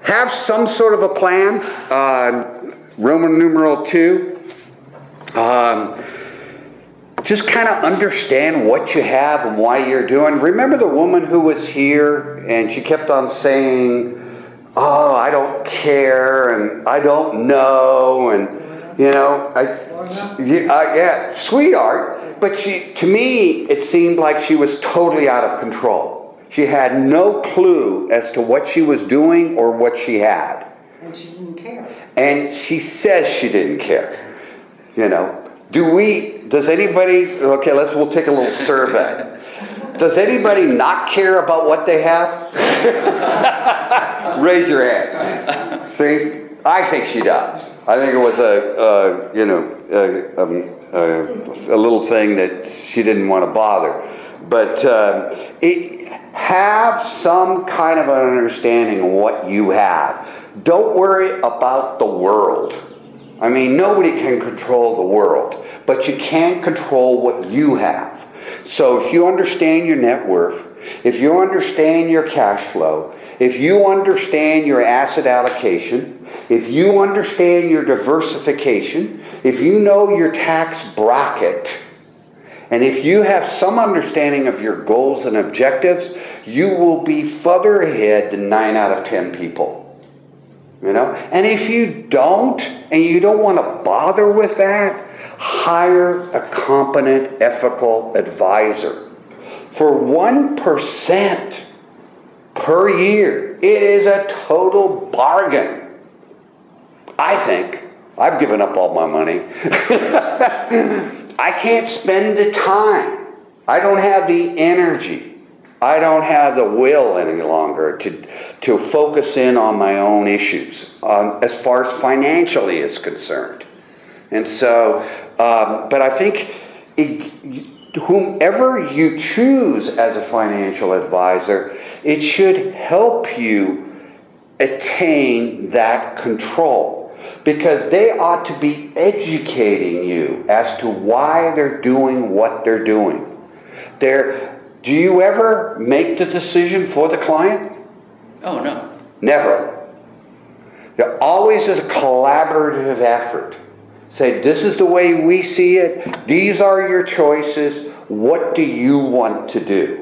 have some sort of a plan. Roman numeral 2. Just kind of understand what you have and why you're doing. Remember the woman who was here and she kept on saying, oh, I don't care and I don't know, and yeah, sweetheart. But to me, it seemed like she was totally out of control. She had no clue as to what she was doing or what she had. And she didn't care. And she says she didn't care. Does anybody, okay, we'll take a little survey. Does anybody not care about what they have? Raise your hand. See, I think she does. I think it was a little thing that she didn't want to bother. But have some kind of an understanding of what you have. Don't worry about the world. I mean, nobody can control the world, but you can control what you have. So if you understand your net worth, if you understand your cash flow, if you understand your asset allocation, if you understand your diversification, if you know your tax bracket, and if you have some understanding of your goals and objectives, you will be further ahead than 9 out of 10 people. And if you don't, and you don't want to bother with that, hire a competent, ethical advisor. For 1% per year, it is a total bargain. I think. I've given up all my money. I can't spend the time. I don't have the energy. I don't have the will any longer to focus in on my own issues as far as financially is concerned. And so, but I think whomever you choose as a financial advisor, it should help you attain that control. Because they ought to be educating you as to why they're doing what they're doing. Do you ever make the decision for the client? Oh, no. Never. There always is a collaborative effort. Say, this is the way we see it. These are your choices. What do you want to do?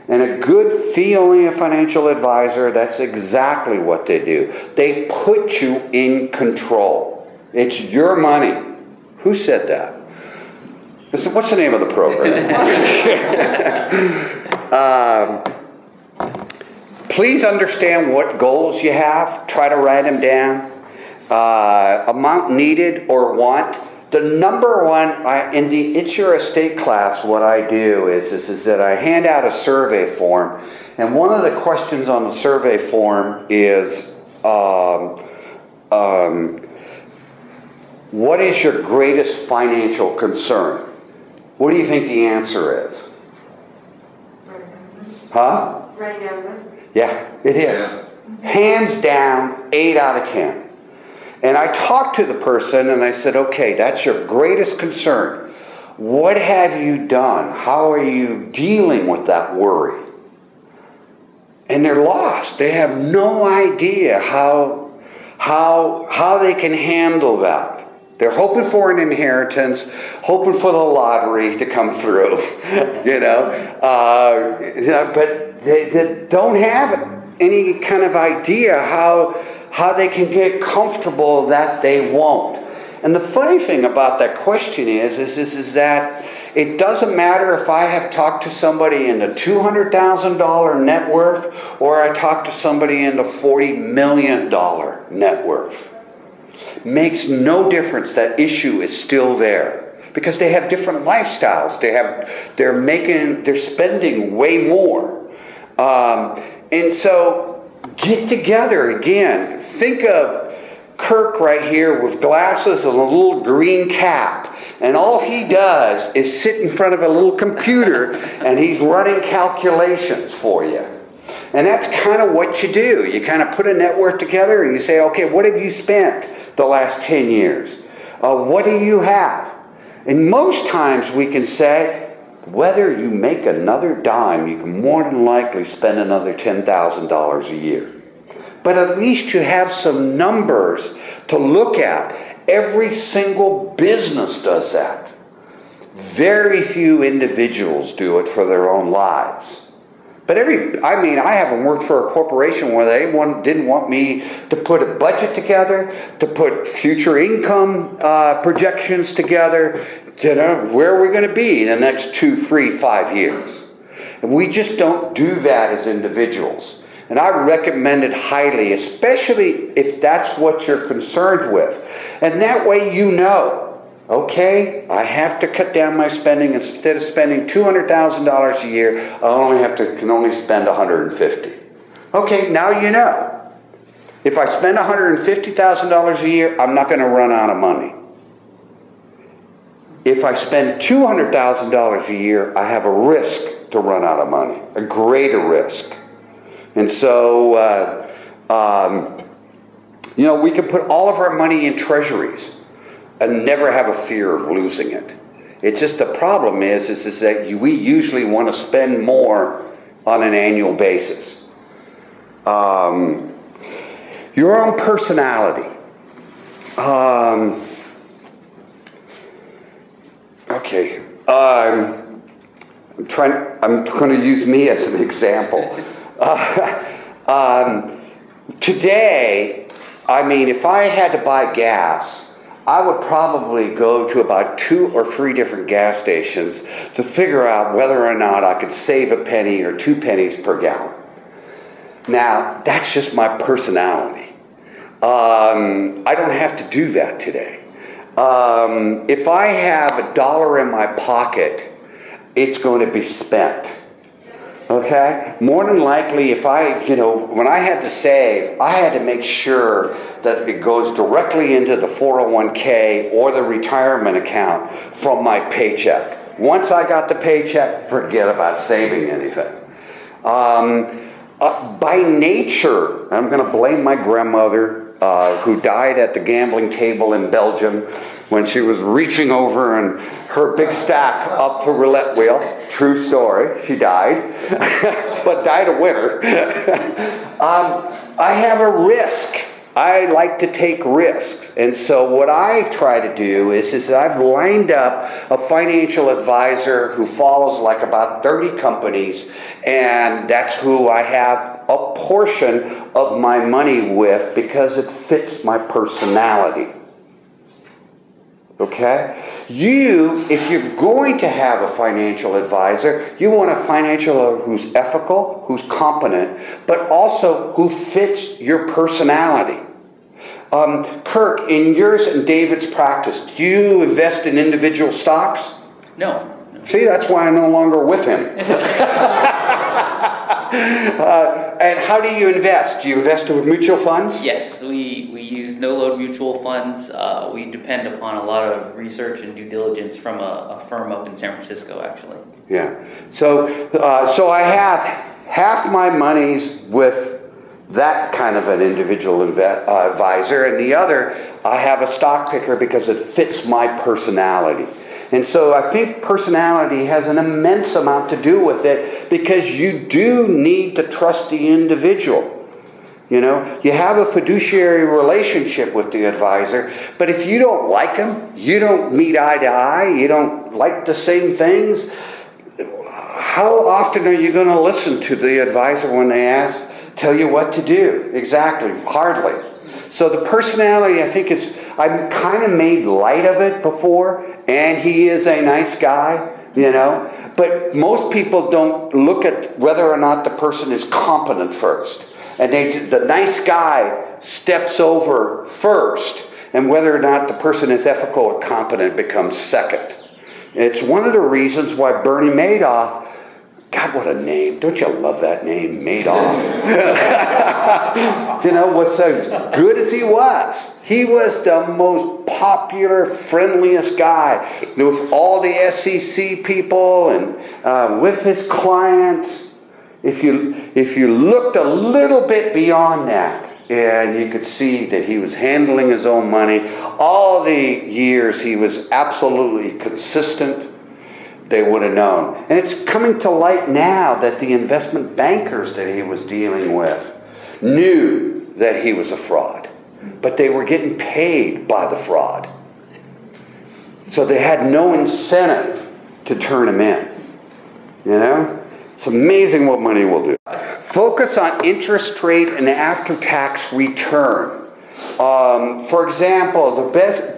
And a good feeling financial advisor, that's exactly what they do. They put you in control. It's your money. Who said that? What's the name of the program? Please understand what goals you have. Try to write them down. Amount needed or want. The number one, in the It's Your Estate class, what I do is that I hand out a survey form. And one of the questions on the survey form is, what is your greatest financial concern? What do you think the answer is? Huh? Writing down money. Yeah, it is. Hands down, 8 out of 10. And I talked to the person and I said, okay, that's your greatest concern. What have you done? How are you dealing with that worry? And they're lost. They have no idea how they can handle that. They're hoping for an inheritance, hoping for the lottery to come through, but they don't have any kind of idea how they can get comfortable that they won't. And the funny thing about that question is that it doesn't matter if I have talked to somebody in the $200,000 net worth or I talk to somebody in the $40 million net worth. Makes no difference. That issue is still there because they have different lifestyles. They're spending way more, and so get together again. Think of Kirk right here with glasses and a little green cap, and all he does is sit in front of a little computer and he's running calculations for you. And that's kind of what you do. You kind of put a net worth together and you say, okay, what have you spent the last 10 years? What do you have? And most times we can say, whether you make another dime, you can more than likely spend another $10,000 a year. but at least you have some numbers to look at. Every single business does that. Very few individuals do it for their own lives. But I haven't worked for a corporation where they didn't want me to put a budget together, to put future income projections together, to know where we're going to be in the next 2, 3, 5 years. And we just don't do that as individuals. And I recommend it highly, especially if that's what you're concerned with. And that way you know, okay, I have to cut down my spending. Instead of spending $200,000 a year, I can only spend $150,000. Okay, now you know. If I spend $150,000 a year, I'm not going to run out of money. If I spend $200,000 a year, I have a risk to run out of money, a greater risk. And so, we can put all of our money in treasuries and never have a fear of losing it. It's just the problem is that we usually want to spend more on an annual basis. Your own personality. Okay. I'm going to use me as an example. Today, if I had to buy gas, I would probably go to about 2 or 3 different gas stations to figure out whether or not I could save a penny or 2 pennies per gallon. Now, that's just my personality. I don't have to do that today. If I have $1 in my pocket, it's going to be spent. Okay? More than likely, when I had to save, I had to make sure that it goes directly into the 401k or the retirement account from my paycheck. Once I got the paycheck, forget about saving anything. By nature, I'm going to blame my grandmother, who died at the gambling table in Belgium when she was reaching over and her big stack up the roulette wheel. True story. She died, but died a winner. I have a risk. I like to take risks. And so what I try to do is I've lined up a financial advisor who follows like about 30 companies, and that's who I have a portion of my money with because it fits my personality. Okay? If you're going to have a financial advisor, you want a financial who's ethical, who's competent, but also who fits your personality. Kirk, in yours and David's practice, do you invest in individual stocks? No. See, that's why I'm no longer with him. And how do you invest? Do you invest with mutual funds? Yes, we use no-load mutual funds. We depend upon a lot of research and due diligence from a firm up in San Francisco, actually. Yeah. So I have half my money's with that kind of an individual advisor, and the other I have a stock picker because it fits my personality. And so I think personality has an immense amount to do with it because you do need to trust the individual. You have a fiduciary relationship with the advisor, but if you don't like him, you don't meet eye to eye, you don't like the same things, how often are you going to listen to the advisor when they tell you what to do? Exactly, hardly. So the personality, I think I've kind of made light of it before, and he is a nice guy, but most people don't look at whether or not the person is competent first. And the nice guy steps over first, and whether or not the person is ethical or competent becomes second. It's one of the reasons why Bernie Madoff, God, what a name. Don't you love that name, Madoff? Was so good as he was. He was the most popular, friendliest guy with all the SEC people and with his clients. If you looked a little bit beyond that, and you could see that he was handling his own money, all the years he was absolutely consistent, they would have known. And it's coming to light now that the investment bankers that he was dealing with knew that he was a fraud, but they were getting paid by the fraud. So they had no incentive to turn him in. You know? It's amazing what money will do. Focus on interest rate and after-tax return. For example, the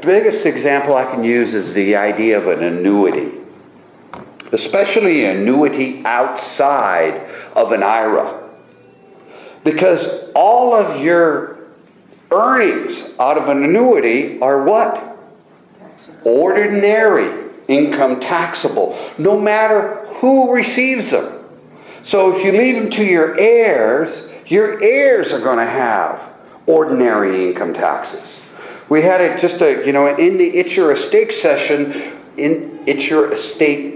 biggest example I can use is the idea of an annuity, especially an annuity outside of an IRA. Because all of your earnings out of an annuity are what? Ordinary income taxable, no matter who receives them. So if you leave them to your heirs are going to have ordinary income taxes. We had it just in the It's Your Estate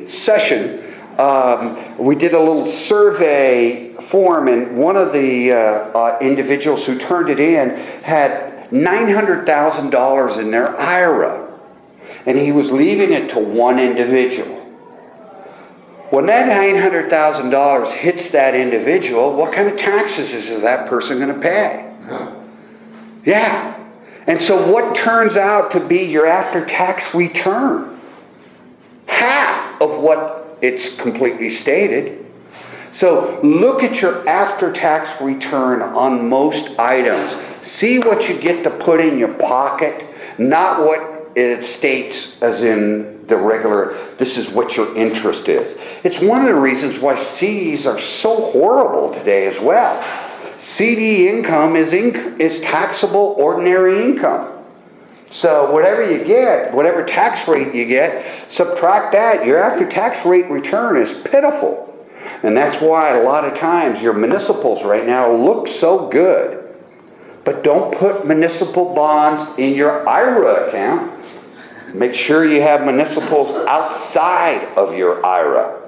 session, we did a little survey form, and one of the individuals who turned it in had $900,000 in their IRA, and he was leaving it to one individual. When that $900,000 hits that individual, what kind of taxes is that person going to pay? Yeah. And so what turns out to be your after-tax return? Half of what it's completely stated. So look at your after-tax return on most items. See what you get to put in your pocket, not what it states as in the regular, this is what your interest is. It's one of the reasons why CDs are so horrible today as well. CD income is taxable ordinary income. So whatever you get, whatever tax rate you get, subtract that. Your after-tax rate return is pitiful. And that's why a lot of times your municipals right now look so good. But don't put municipal bonds in your IRA account. Make sure you have municipals outside of your IRA.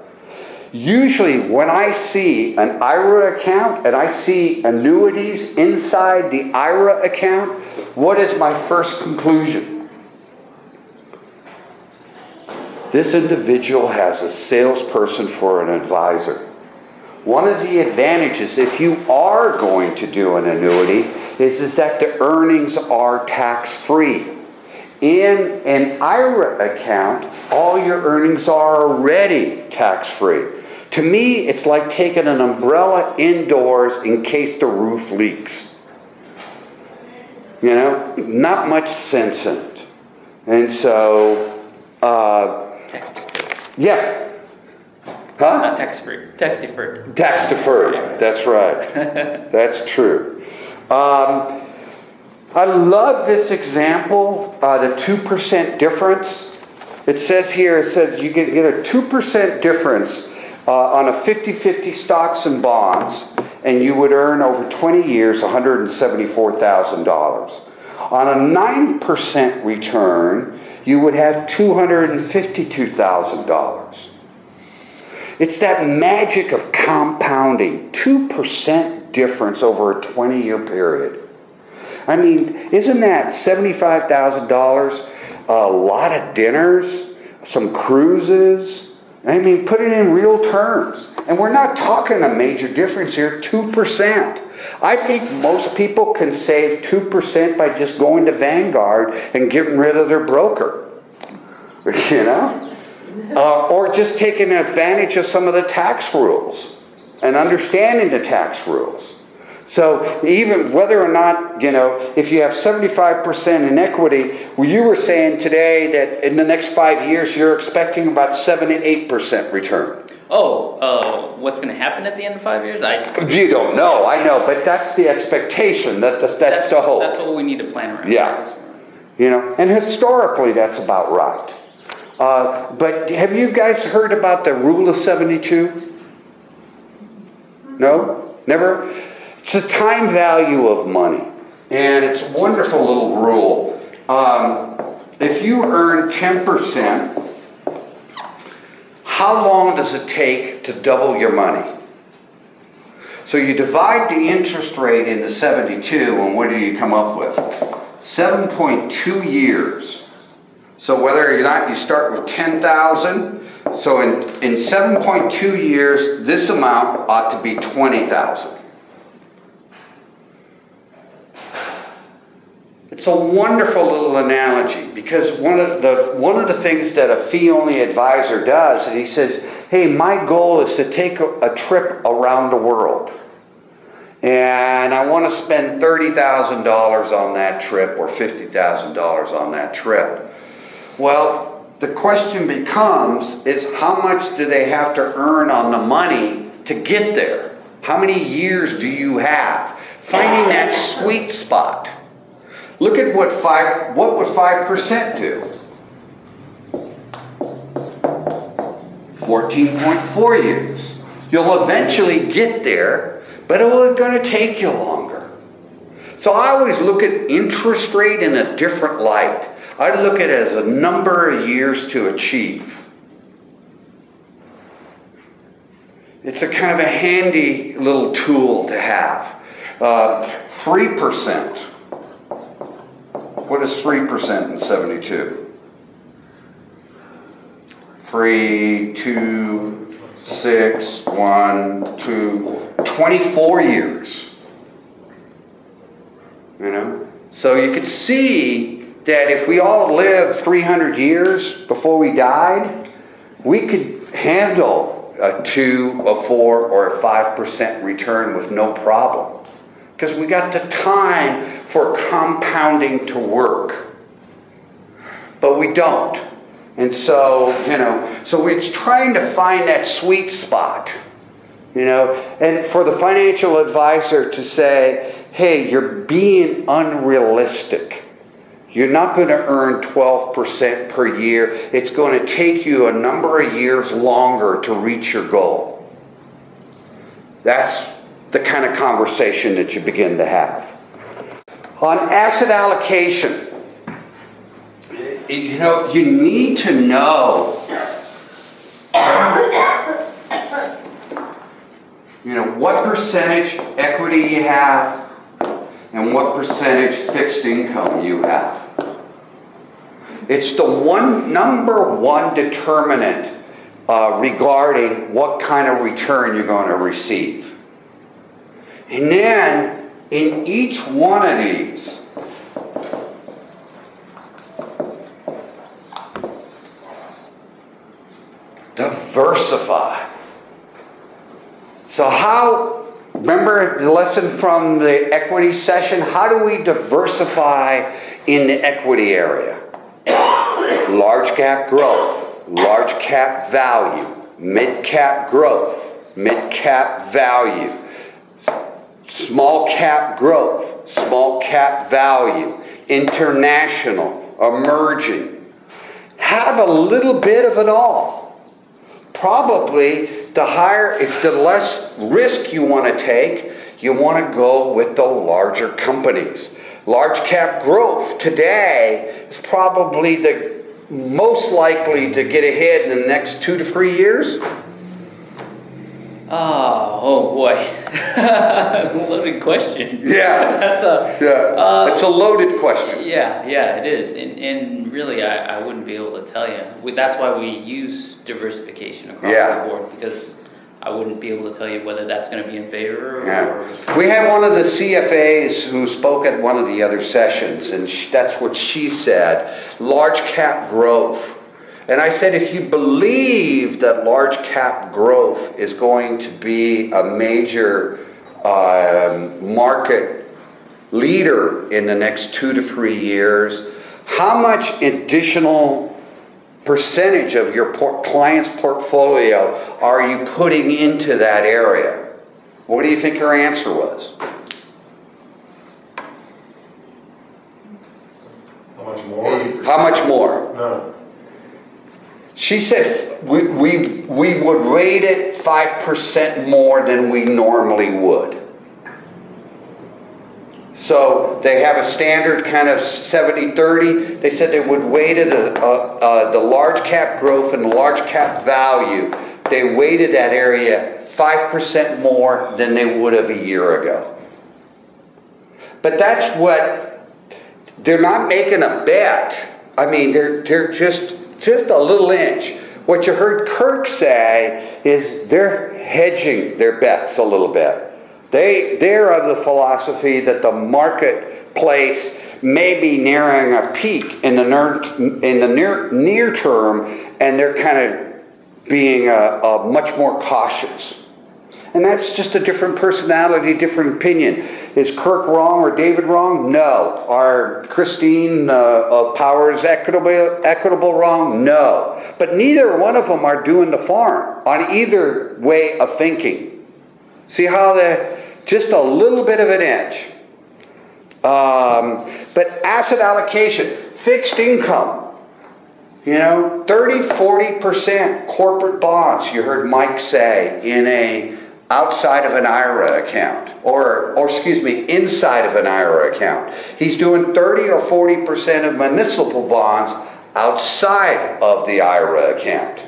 Usually when I see an IRA account and I see annuities inside the IRA account, what is my first conclusion? This individual has a salesperson for an advisor. One of the advantages, if you are going to do an annuity, is that the earnings are tax-free. In an IRA account, all your earnings are already tax-free. To me, it's like taking an umbrella indoors in case the roof leaks. You know, not much sense in it. And so, yeah. Huh? Not tax-free. Tax-deferred. Tax-deferred. That's right. That's true. I love this example, the 2% difference. It says here, you can get a 2% difference on a 50-50 stocks and bonds, and you would earn over 20 years $174,000. On a 9% return, you would have $252,000. It's that magic of compounding, 2% difference over a 20-year period. I mean, isn't that $75,000, a lot of dinners, some cruises? I mean, put it in real terms. And we're not talking a major difference here, 2%. I think most people can save 2% by just going to Vanguard and getting rid of their broker. You know? Or just taking advantage of some of the tax rules and understanding the tax rules. So even whether or not, if you have 75% in equity, well, you were saying today that in the next 5 years you're expecting about 7 to 8% return. What's going to happen at the end of 5 years? You don't know, I know, but that's the expectation. That's the hope. That's what we need to plan around. Yeah. And historically that's about right. But have you guys heard about the rule of 72? No? Never? It's the time value of money. And it's a wonderful little rule. If you earn 10%, how long does it take to double your money? So you divide the interest rate into 72, and what do you come up with? 7.2 years. So whether or not you start with 10,000, so in 7.2 years, this amount ought to be 20,000. It's a wonderful little analogy, because one of the things that a fee-only advisor does, and he says, hey, my goal is to take a trip around the world. And I want to spend $30,000 on that trip or $50,000 on that trip. Well, the question becomes is how much do they have to earn on the money to get there? How many years do you have? Finding that sweet spot. Look at what would 5% do? 14.4 years. You'll eventually get there, but it's going to take you longer. So I always look at interest rate in a different light. I look at it as a number of years to achieve. It's a kind of a handy little tool to have. 3%. What is 3% in 72? 3, 2, 6, 1, 2, 24 years. You know? So you could see that if we all lived 300 years before we died, we could handle a 2, a 4, or a 5% return with no problem. Because we got the time for compounding to work. But we don't. And so, you know, so it's trying to find that sweet spot, you know, and for the financial advisor to say, hey, you're being unrealistic. You're not going to earn 12% per year. It's going to take you a number of years longer to reach your goal. That's the kind of conversation that you begin to have. On asset allocation, you know, you need to know, you know, what percentage equity you have and what percentage fixed income you have. It's the number one determinant regarding what kind of return you're going to receive. And then, in each one of these, diversify. So how, remember the lesson from the equity session? How do we diversify in the equity area? Large cap growth, large cap value, mid cap growth, mid cap value. Small cap growth, small cap value, international, emerging. Have a little bit of it all. Probably the less risk you want to take, you want to go with the larger companies. Large cap growth today is probably the most likely to get ahead in the next 2 to 3 years. Oh boy. Loaded question. Yeah. That's a loaded question. Yeah, it is. And really, I wouldn't be able to tell you. That's why we use diversification across the board, because I wouldn't be able to tell you whether that's going to be in favor or... We had one of the CFAs who spoke at one of the other sessions, and that's what she said, large cap growth. And I said, if you believe that large cap growth is going to be a major market leader in the next 2 to 3 years, how much additional percentage of your client's portfolio are you putting into that area? What do you think her answer was? How much more? How much more? No. She said we would rate it 5% more than we normally would. So they have a standard kind of 70-30. They said they would weighted the large cap growth and the large cap value. They weighted that area 5% more than they would have a year ago. But that's what, they're not making a bet. I mean, they're just a little inch. What you heard Kirk say is they're hedging their bets a little bit. They're of the philosophy that the marketplace maybe nearing a peak in the near term, and they're kind of being much more cautious. And that's just a different personality, different opinion. Is Kirk wrong or David wrong? No. Are Christine of Powers equitable wrong? No. But neither one of them are doing the farm on either way of thinking. See how just a little bit of an edge. But asset allocation, fixed income. 30-40% corporate bonds, you heard Mike say, outside of an IRA account, or excuse me, inside of an IRA account. He's doing 30 or 40% of municipal bonds outside of the IRA account.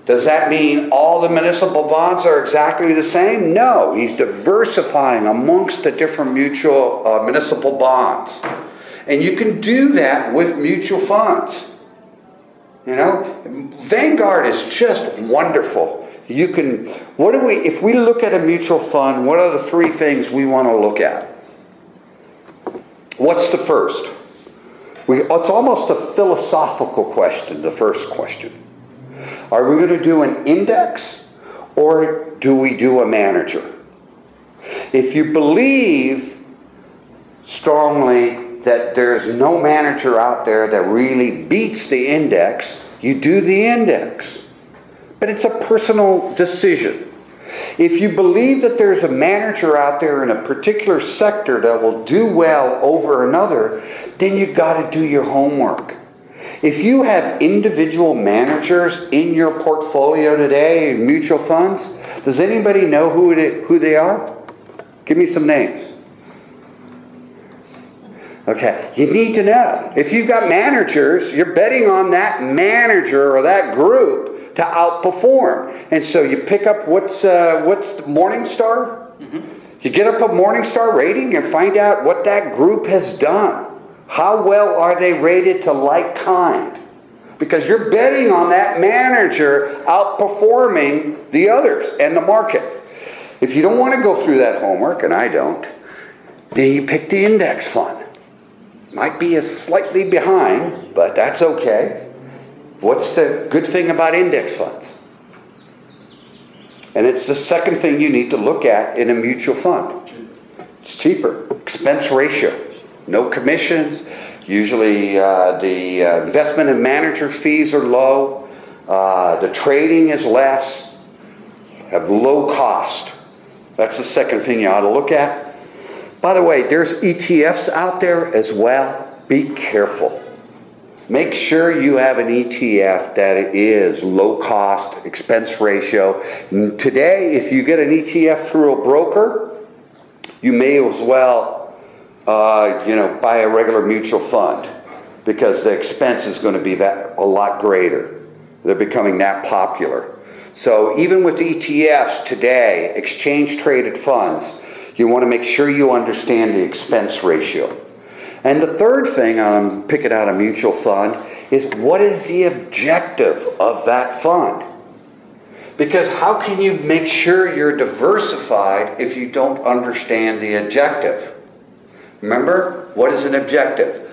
Does that mean all the municipal bonds are exactly the same? No, he's diversifying amongst the different municipal bonds. And you can do that with mutual funds. Vanguard is just wonderful. If we look at a mutual fund, what are the three things we want to look at? What's the first? It's almost a philosophical question, the first question. Are we going to do an index or do we do a manager? If you believe strongly that there's no manager out there that really beats the index, you do the index. But it's a personal decision. If you believe that there's a manager out there in a particular sector that will do well over another, then you've got to do your homework. If you have individual managers in your portfolio today in mutual funds, does anybody know who they are? Give me some names. Okay, you need to know. If you've got managers, you're betting on that manager or that group to outperform. And so you pick up what's Morningstar? Mm-hmm. You get up a Morningstar rating and find out what that group has done. How well are they rated to like kind? Because you're betting on that manager outperforming the others and the market. If you don't want to go through that homework, and I don't, then you pick the index fund. Might be slightly behind, but that's okay. What's the good thing about index funds? And it's the second thing you need to look at in a mutual fund. It's cheaper. Expense ratio. No commissions. Usually the investment and manager fees are low. The trading is less. Have low cost. That's the second thing you ought to look at. By the way, there's ETFs out there as well. Be careful. Make sure you have an ETF that is low cost, expense ratio. And today, if you get an ETF through a broker, you may as well, buy a regular mutual fund because the expense is going to be a lot greater. They're becoming that popular. So even with ETFs today, exchange traded funds, you want to make sure you understand the expense ratio. And the third thing on picking out a mutual fund is what is the objective of that fund? Because how can you make sure you're diversified if you don't understand the objective? Remember, what is an objective?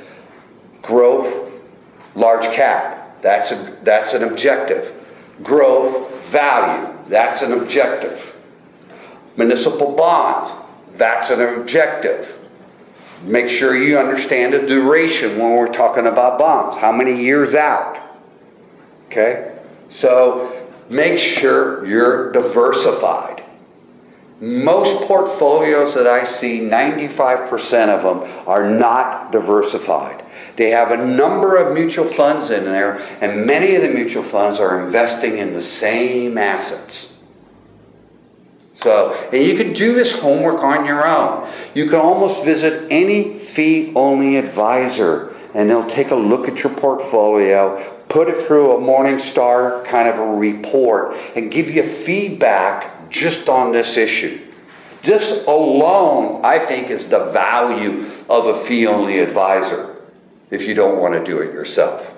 Growth, large cap. That's an objective. Growth, value. That's an objective. Municipal bonds. That's an objective. Make sure you understand the duration when we're talking about bonds. How many years out? Okay? So make sure you're diversified. Most portfolios that I see, 95% of them are not diversified. They have a number of mutual funds in there, and many of the mutual funds are investing in the same assets. So, and you can do this homework on your own. You can almost visit any fee-only advisor, and they'll take a look at your portfolio, put it through a Morningstar kind of a report, and give you feedback just on this issue. This alone, I think, is the value of a fee-only advisor if you don't want to do it yourself.